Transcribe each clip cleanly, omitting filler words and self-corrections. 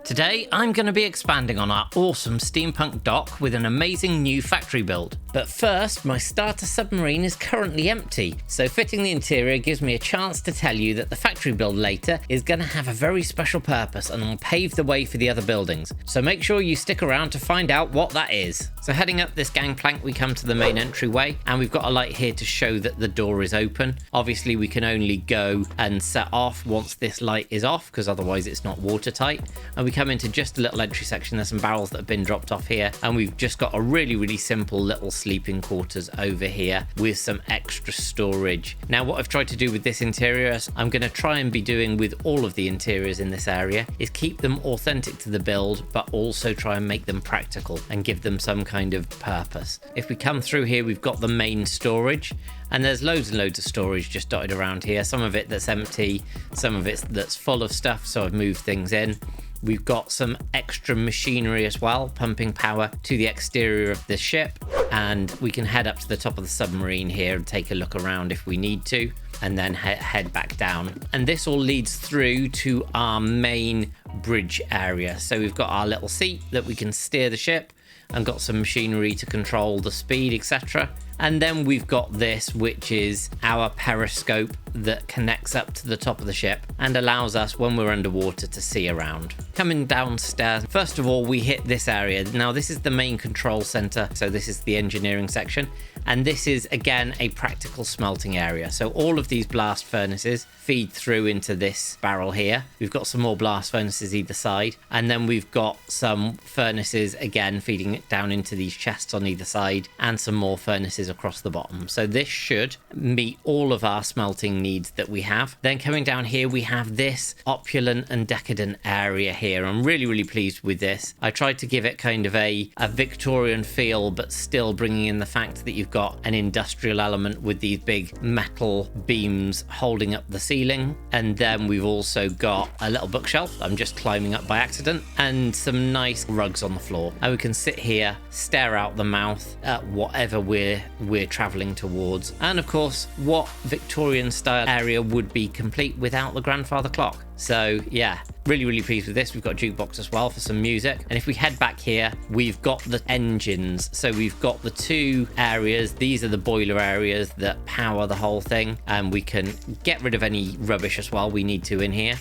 Today, I'm going to be expanding on our awesome steampunk dock with an amazing new factory build. But first, my starter submarine is currently empty, so fitting the interior gives me a chance to tell you that the factory build later is going to have a very special purpose and will pave the way for the other buildings. So make sure you stick around to find out what that is. So heading up this gangplank, we come to the main entryway, and we've got a light here to show that the door is open. Obviously, we can only go and set off once this light is off, because otherwise it's not watertight. And we come into just a little entry section. There's some barrels that have been dropped off here, and we've just got a really simple little sleeping quarters over here with some extra storage. Now, what I've tried to do with this interior, as I'm going to try and be doing with all of the interiors in this area, is keep them authentic to the build, but also try and make them practical and give them some kind of purpose. If we come through here, we've got the main storage, and there's loads and loads of storage just dotted around here. Some of it that's empty, some of it that's full of stuff, so I've moved things in. We've got some extra machinery as well, pumping power to the exterior of the ship, and we can head up to the top of the submarine here and take a look around if we need to, and then head back down. And this all leads through to our main bridge area. So we've got our little seat that we can steer the ship, and got some machinery to control the speed, etc. And then we've got this, which is our periscope that connects up to the top of the ship and allows us, when we're underwater, to see around. Coming downstairs, first of all, we hit this area. Now, this is the main control center, so this is the engineering section. And this is, again, a practical smelting area. So all of these blast furnaces feed through into this barrel here. We've got some more blast furnaces either side. And then we've got some furnaces, again, feeding it down into these chests on either side, and some more furnaces across the bottom. So this should meet all of our smelting needs that we have. Then coming down here, we have this opulent and decadent area here. I'm really pleased with this. I tried to give it kind of a Victorian feel, but still bringing in the fact that you've got an industrial element with these big metal beams holding up the ceiling. And then we've also got a little bookshelf I'm just climbing up by accident, and some nice rugs on the floor. And we can sit here, stare out the mouth at whatever we're traveling towards. And of course, what Victorian style area would be complete without the grandfather clock? So yeah, really pleased with this. We've got a jukebox as well for some music. And if we head back here, we've got the engines. So we've got the two areas. These are the boiler areas that power the whole thing, and we can get rid of any rubbish as well we need to in here.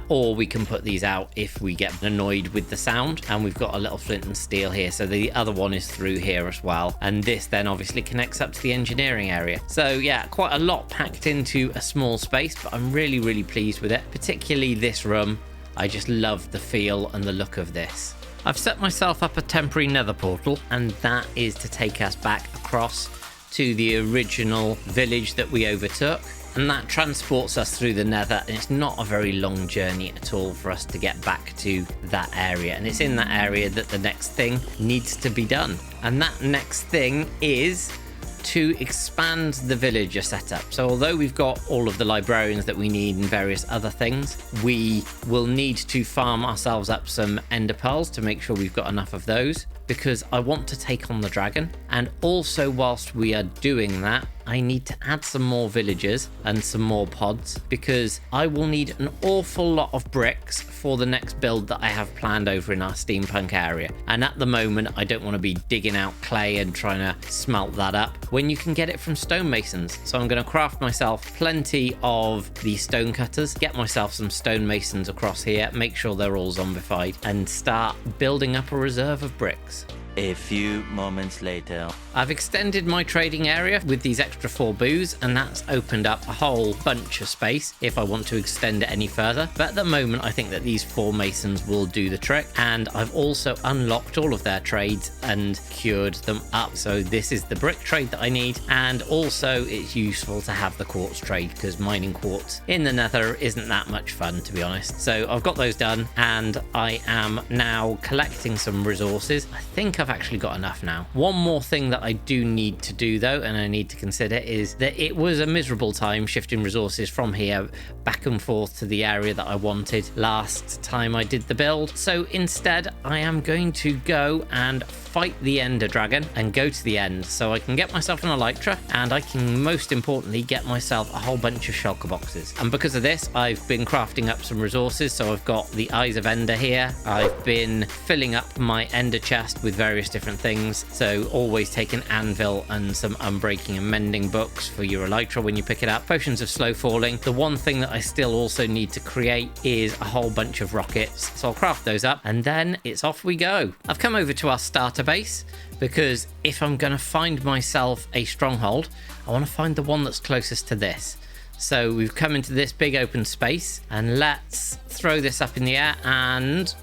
Or we can put these out if we get annoyed with the sound. And we've got a little flint and steel here, so the other one is through here as well. And this then obviously connects up to the engineering area. So yeah, quite a lot packed into a small space, but I'm really pleased with it. Particularly this room. I just love the feel and the look of this. I've set myself up a temporary nether portal, and that is to take us back across to the original village that we overtook. And that transports us through the nether, and it's not a very long journey at all for us to get back to that area. And it's in that area that the next thing needs to be done. And that next thing is to expand the villager setup. So although we've got all of the librarians that we need and various other things, we will need to farm ourselves up some ender pearls to make sure we've got enough of those, because I want to take on the dragon. And also, whilst we are doing that, I need to add some more villagers and some more pods, because I will need an awful lot of bricks for the next build that I have planned over in our steampunk area. And at the moment, I don't want to be digging out clay and trying to smelt that up when you can get it from stonemasons. So I'm going to craft myself plenty of the stone cutters, get myself some stonemasons across here, make sure they're all zombified, and start building up a reserve of bricks. A few moments later. I've extended my trading area with these extra 4 booths, and that's opened up a whole bunch of space if I want to extend it any further. But at the moment, I think that these 4 masons will do the trick, and I've also unlocked all of their trades and cured them up. So this is the brick trade that I need, and also it's useful to have the quartz trade, because mining quartz in the nether isn't that much fun, to be honest. So I've got those done, and I am now collecting some resources. I think I've actually got enough now. One more thing that I do need to do though, and I need to consider, is that it was a miserable time shifting resources from here back and forth to the area that I wanted last time I did the build. So instead, I am going to go and fight the Ender Dragon and go to the end so I can get myself an Elytra, and I can most importantly get myself a whole bunch of shulker boxes. And because of this, I've been crafting up some resources. So I've got the Eyes of Ender here. I've been filling up my Ender chest with various different things. So always take an anvil and some unbreaking and mending books for your Elytra when you pick it up. Potions of slow falling. The one thing that I still also need to create is a whole bunch of rockets. So I'll craft those up and then it's off we go. I've come over to our starter base because if I'm going to find myself a stronghold, I want to find the one that's closest to this. So we've come into this big open space and let's throw this up in the air and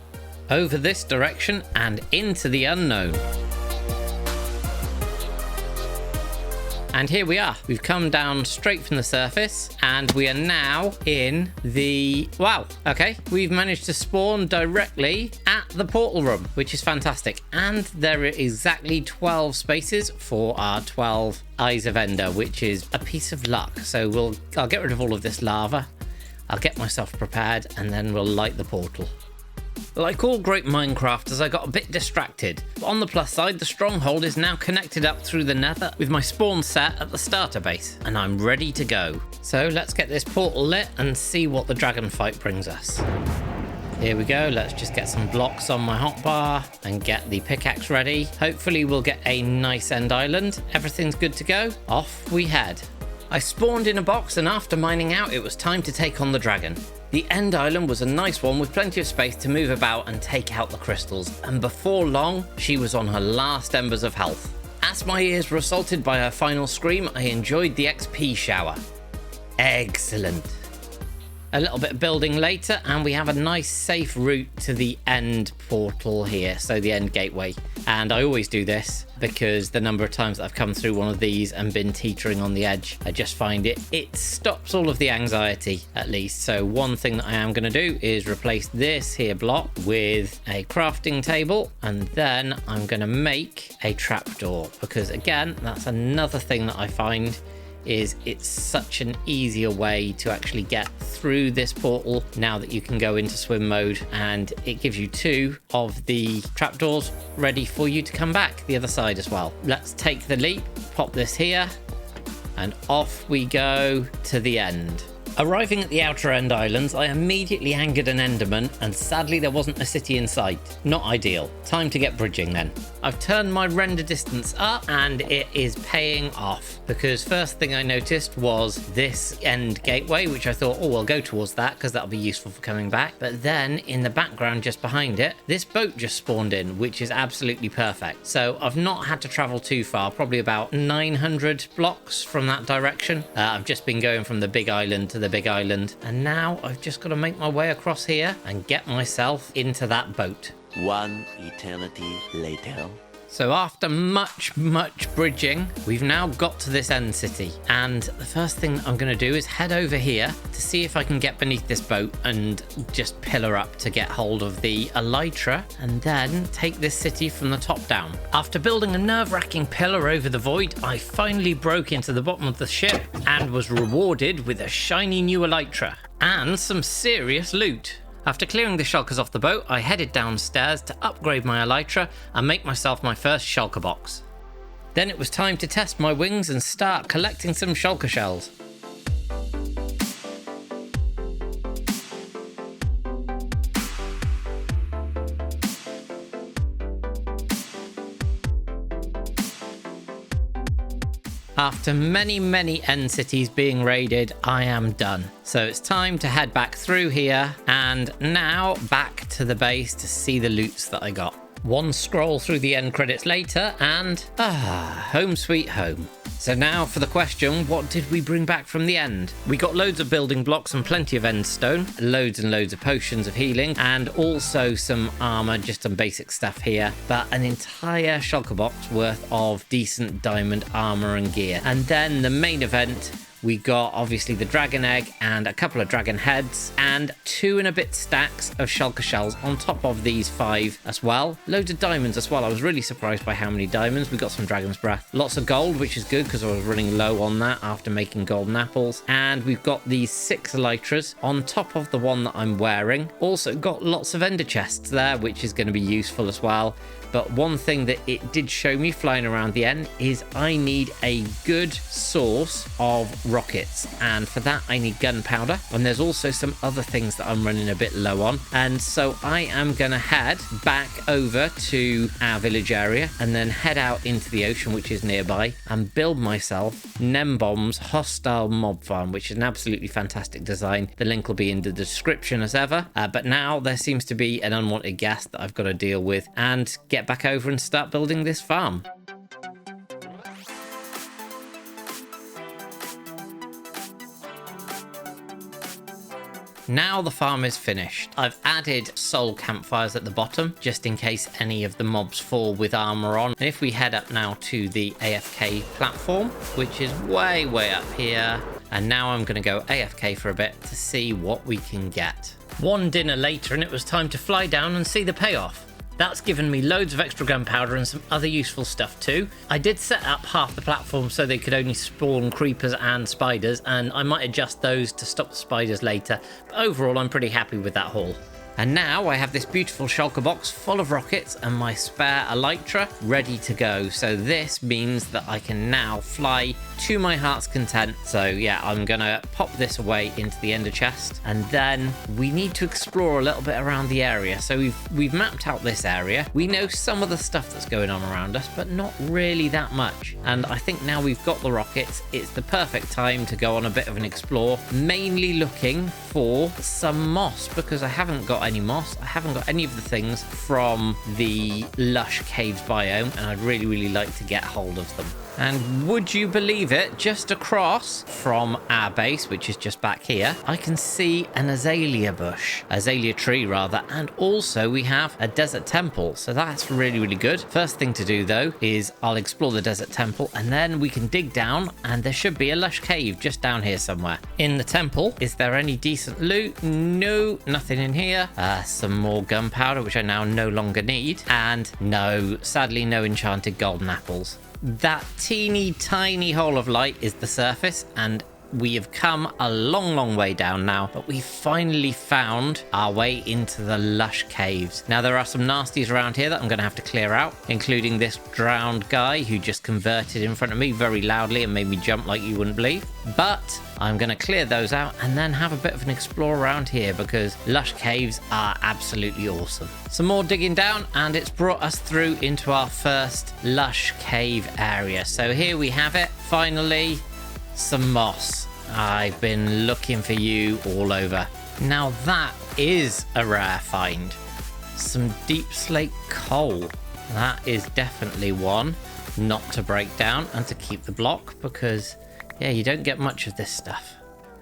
over this direction and into the unknown. And here we are. We've come down straight from the surface and we are now in the... Wow, okay. We've managed to spawn directly at the portal room, which is fantastic. And there are exactly 12 spaces for our 12 Eyes of Ender, which is a piece of luck. So I'll get rid of all of this lava. I'll get myself prepared and then we'll light the portal. Like all great Minecrafters, I got a bit distracted. But on the plus side, the stronghold is now connected up through the nether with my spawn set at the starter base, and I'm ready to go. So let's get this portal lit and see what the dragon fight brings us. Here we go, let's just get some blocks on my hotbar and get the pickaxe ready. Hopefully we'll get a nice end island. Everything's good to go. Off we head. I spawned in a box and after mining out, it was time to take on the dragon. The end island was a nice one with plenty of space to move about and take out the crystals, and before long, she was on her last embers of health. As my ears were assaulted by her final scream, I enjoyed the XP shower. Excellent. A little bit of building later and we have a nice safe route to the end portal here, so the end gateway. And I always do this because the number of times that I've come through one of these and been teetering on the edge, I just find it stops all of the anxiety at least. So one thing that I am going to do is replace this here block with a crafting table, and then I'm going to make a trapdoor because again, that's another thing that I find is it's such an easier way to actually get through this portal now that you can go into swim mode, and it gives you 2 of the trapdoors ready for you to come back the other side as well. Let's take the leap, pop this here, and off we go to the end. Arriving at the outer end islands, I immediately angered an enderman, and sadly there wasn't a city in sight. Not ideal. Time to get bridging then. I've turned my render distance up and it is paying off, because first thing I noticed was this end gateway, which I thought, oh, I'll go towards that because that'll be useful for coming back. But then in the background just behind it, this boat just spawned in, which is absolutely perfect. So I've not had to travel too far, probably about 900 blocks from that direction. I've just been going from the big island to the big island, and now I've just got to make my way across here and get myself into that boat. One eternity later. So after much bridging, we've now got to this end city, and the first thing I'm going to do is head over here to see if I can get beneath this boat and just pillar up to get hold of the elytra and then take this city from the top down. After building a nerve-wracking pillar over the void, I finally broke into the bottom of the ship and was rewarded with a shiny new elytra and some serious loot. After clearing the shulkers off the boat, I headed downstairs to upgrade my elytra and make myself my first shulker box. Then it was time to test my wings and start collecting some shulker shells. After many end cities being raided, I am done. So it's time to head back through here and now back to the base to see the loots that I got. One scroll through the end credits later and home sweet home. So now for the question, what did we bring back from the end? We got loads of building blocks and plenty of end stone, loads and loads of potions of healing, and also some armor, just some basic stuff here, but an entire shulker box worth of decent diamond armor and gear. And then the main event We got obviously the dragon egg and a couple of dragon heads and 2 and a bit stacks of shulker shells on top of these 5 as well. Loads of diamonds as well. I was really surprised by how many diamonds. We got some dragon's breath. Lots of gold, which is good because I was running low on that after making golden apples. And we've got these 6 elytras on top of the one that I'm wearing. Also got lots of ender chests there, which is going to be useful as well. But one thing that it did show me flying around the end is I need a good source of rockets. And for that, I need gunpowder. And there's also some other things that I'm running a bit low on. And so I am going to head back over to our village area and then head out into the ocean, which is nearby, and build myself Nembom's Hostile Mob Farm, which is an absolutely fantastic design. The link will be in the description as ever. But now there seems to be an unwanted guest that I've got to deal with and get back over and start building this farm. Now the farm is finished. I've added soul campfires at the bottom just in case any of the mobs fall with armor on. And if we head up now to the AFK platform, which is way up here, and now I'm going to go AFK for a bit to see what we can get. One dinner later and it was time to fly down and see the payoff. That's given me loads of extra gunpowder and some other useful stuff too. I did set up half the platform so they could only spawn creepers and spiders, and I might adjust those to stop the spiders later. But overall, I'm pretty happy with that haul. And now I have this beautiful shulker box full of rockets and my spare elytra ready to go. So this means that I can now fly to my heart's content. So yeah, I'm gonna pop this away into the ender chest, and then we need to explore a little bit around the area. So we've mapped out this area. We know some of the stuff that's going on around us, but not really that much. And I think now we've got the rockets, it's the perfect time to go on a bit of an explore, mainly looking for some moss, because I haven't got any moss. I haven't got any of the things from the lush caves biome, and I'd really like to get hold of them. And would you believe it, just across from our base, which is just back here, I can see an azalea bush, azalea tree rather, and also we have a desert temple. So that's really good. First thing to do though is I'll explore the desert temple, and then we can dig down, and there should be a lush cave just down here somewhere. In the temple, is there any decent loot? No, nothing in here. Some more gunpowder, which I now no longer need, and no, sadly no enchanted golden apples. That teeny tiny hole of light is the surface, and we have come a long way down now, but we finally found our way into the lush caves. Now there are some nasties around here that I'm going to have to clear out, including this drowned guy who just converted in front of me very loudly and made me jump like you wouldn't believe. But I'm going to clear those out and then have a bit of an explore around here, because lush caves are absolutely awesome. Some more digging down, and it's brought us through into our first lush cave area. So here we have it, finally. Some moss. I've been looking for you all over. Now that is a rare find. Some deep slate coal. That is definitely one not to break down and to keep the block, because yeah, you don't get much of this stuff.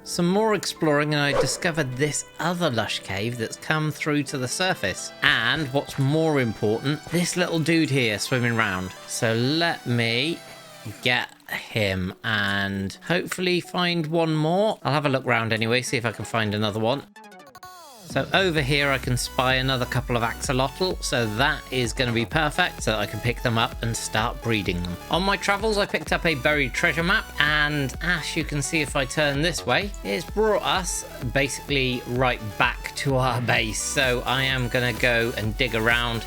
Some more exploring, and I discovered this other lush cave that's come through to the surface. And what's more important, this little dude here swimming around. So let me get him and hopefully find one more. I'll have a look around anyway, see if I can find another one. So over here I can spy another couple of axolotl, so that is going to be perfect, so that I can pick them up and start breeding them. On my travels I picked up a buried treasure map, and as you can see if I turn this way, it's brought us basically right back to our base. So I am going to go and dig around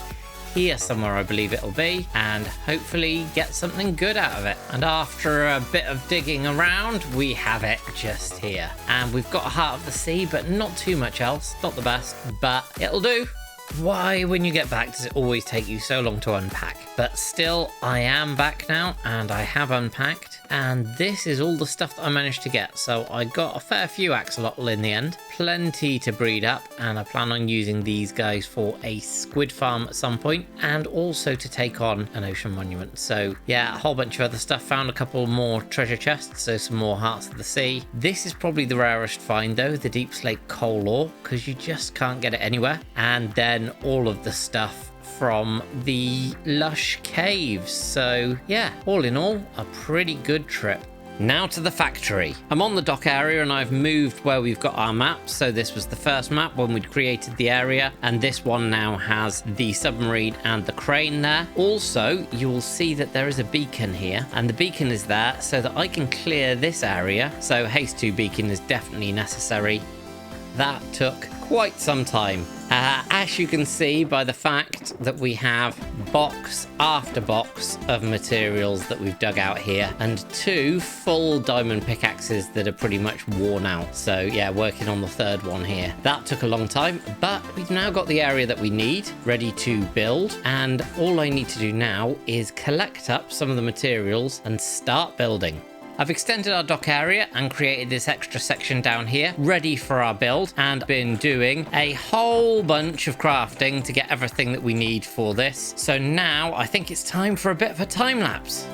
here somewhere, I believe it'll be, and hopefully get something good out of it. And after a bit of digging around, we have it just here. And we've got a heart of the sea, but not too much else. Not the best, but it'll do. Why, when you get back, does it always take you so long to unpack? But still, I am back now, and I have unpacked, and this is all the stuff that I managed to get. So I got a fair few axolotl in the end, plenty to breed up, and I plan on using these guys for a squid farm at some point, and also to take on an ocean monument. So yeah, a whole bunch of other stuff. Found a couple more treasure chests, so some more hearts of the sea. This is probably the rarest find though, the deep slate coal ore, because you just can't get it anywhere. And then all of the stuff from the lush caves. So yeah, all in all, a pretty good trip. Now to the factory. I'm on the dock area and I've moved where we've got our maps. So this was the first map when we'd created the area, and this one now has the submarine and the crane there. Also, you will see that there is a beacon here, and the beacon is there so that I can clear this area. So haste 2 beacon is definitely necessary. That took quite some time. As you can see by the fact that we have box after box of materials that we've dug out here, and 2 full diamond pickaxes that are pretty much worn out. So yeah, working on the 3rd one here. That took a long time, but we've now got the area that we need ready to build, and all I need to do now is collect up some of the materials and start building. I've extended our dock area and created this extra section down here ready for our build, and been doing a whole bunch of crafting to get everything that we need for this. So now I think it's time for a bit of a time lapse.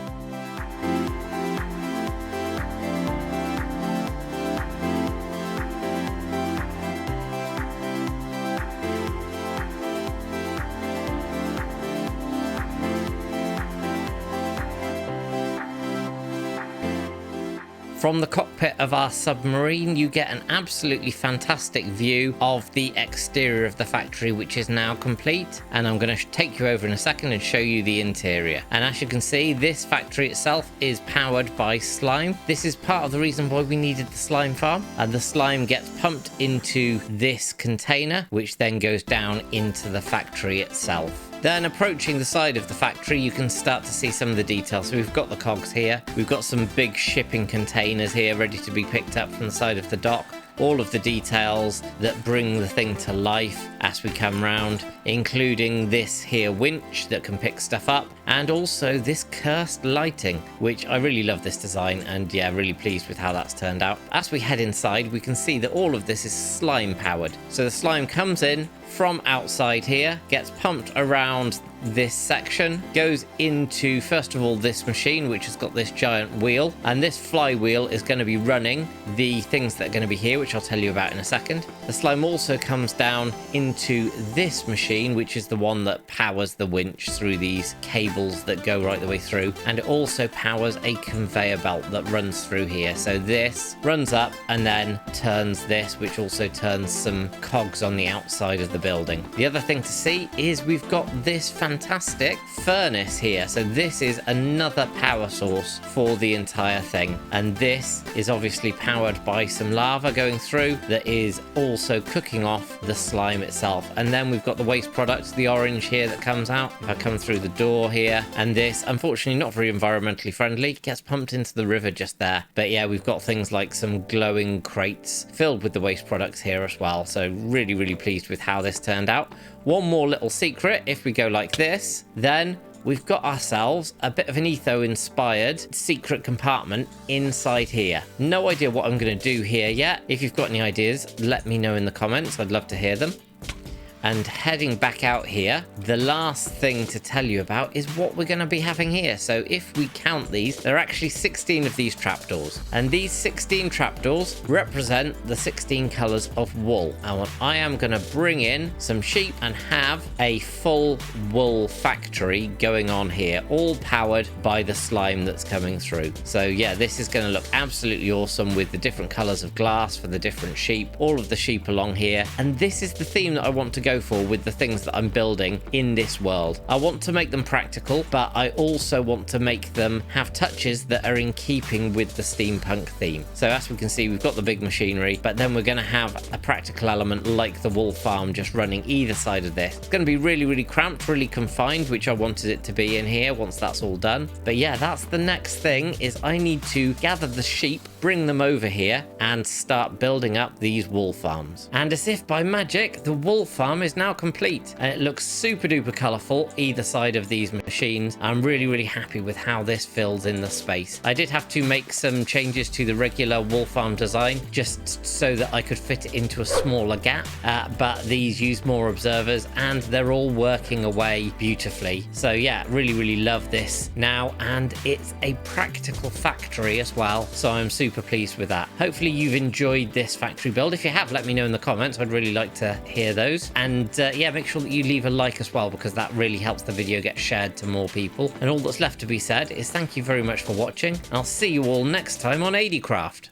From the cockpit of our submarine, you get an absolutely fantastic view of the exterior of the factory, which is now complete. And I'm going to take you over in a second and show you the interior. And as you can see, this factory itself is powered by slime. This is part of the reason why we needed the slime farm. And the slime gets pumped into this container, which then goes down into the factory itself. Then approaching the side of the factory, you can start to see some of the details. So we've got the cogs here. We've got some big shipping containers here ready to be picked up from the side of the dock. All of the details that bring the thing to life as we come round, including this here winch that can pick stuff up, and also this cursed lighting, which I really love this design, and yeah, really pleased with how that's turned out. As we head inside, we can see that all of this is slime powered. So the slime comes in from outside here, gets pumped around this section, goes into first of all this machine, which has got this giant wheel, and this flywheel is going to be running the things that are going to be here, which I'll tell you about in a second. The slime also comes down into this machine, which is the one that powers the winch through these cables that go right the way through, and it also powers a conveyor belt that runs through here. So this runs up and then turns this, which also turns some cogs on the outside of the building. The other thing to see is we've got this fantastic furnace here. So this is another power source for the entire thing, and this is obviously powered by some lava going through that is also cooking off the slime itself. And then we've got the waste products, the orange here that comes out. If I come through the door here, and this, unfortunately not very environmentally friendly, gets pumped into the river just there. But yeah, we've got things like some glowing crates filled with the waste products here as well. So really pleased with how this turned out. One more little secret, if we go like this, then we've got ourselves a bit of an Etho-inspired secret compartment inside here. No idea what I'm going to do here yet. If you've got any ideas, let me know in the comments. I'd love to hear them. And heading back out here, the last thing to tell you about is what we're going to be having here. So if we count these, there are actually 16 of these trapdoors. And these 16 trapdoors represent the 16 colours of wool. And I am going to bring in some sheep and have a full wool factory going on here, all powered by the slime that's coming through. So yeah, this is going to look absolutely awesome with the different colours of glass for the different sheep, all of the sheep along here. And this is the theme that I want to go for with the things that I'm building in this world. I want to make them practical, but I also want to make them have touches that are in keeping with the steampunk theme. So as we can see, we've got the big machinery, but then we're going to have a practical element like the wool farm just running either side of this. It's going to be really cramped, really confined, which I wanted it to be in here once that's all done. But yeah, that's the next thing, is I need to gather the sheep, bring them over here, and start building up these wool farms. And as if by magic, the wool farm is now complete, and it looks super duper colourful either side of these machines. I'm really happy with how this fills in the space. I did have to make some changes to the regular wool farm design just so that I could fit it into a smaller gap, but these use more observers and they're all working away beautifully. So yeah, really love this now, and it's a practical factory as well, so I'm super pleased with that. Hopefully you've enjoyed this factory build. If you have, let me know in the comments. I'd really like to hear those. And And yeah, make sure that you leave a like as well, because that really helps the video get shared to more people. And all that's left to be said is thank you very much for watching. I'll see you all next time on ADcraft.